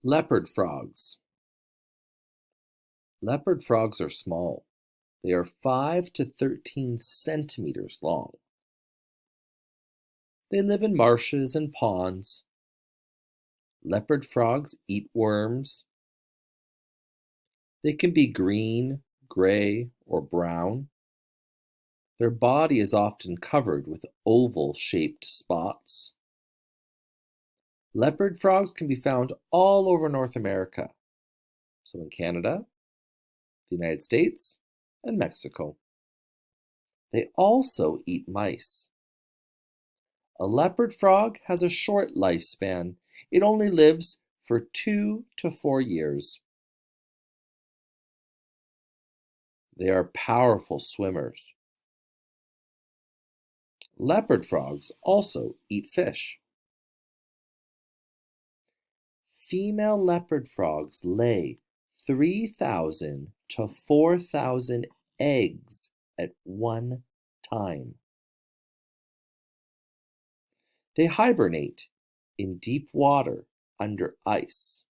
Leopard frogs. Leopard frogs are small. They are 5 to 13 centimeters long. They live in marshes and ponds. Leopard frogs eat worms. They can be green, gray, or brown. Their body is often covered with oval-shaped spots. Leopard frogs can be found all over North America, so in Canada, the United States, and Mexico. They also eat mice. A leopard frog has a short lifespan. It only lives for 2 to 4 years. They are powerful swimmers. Leopard frogs also eat fish. Female leopard frogs lay 3,000 to 4,000 eggs at one time. They hibernate in deep water under ice.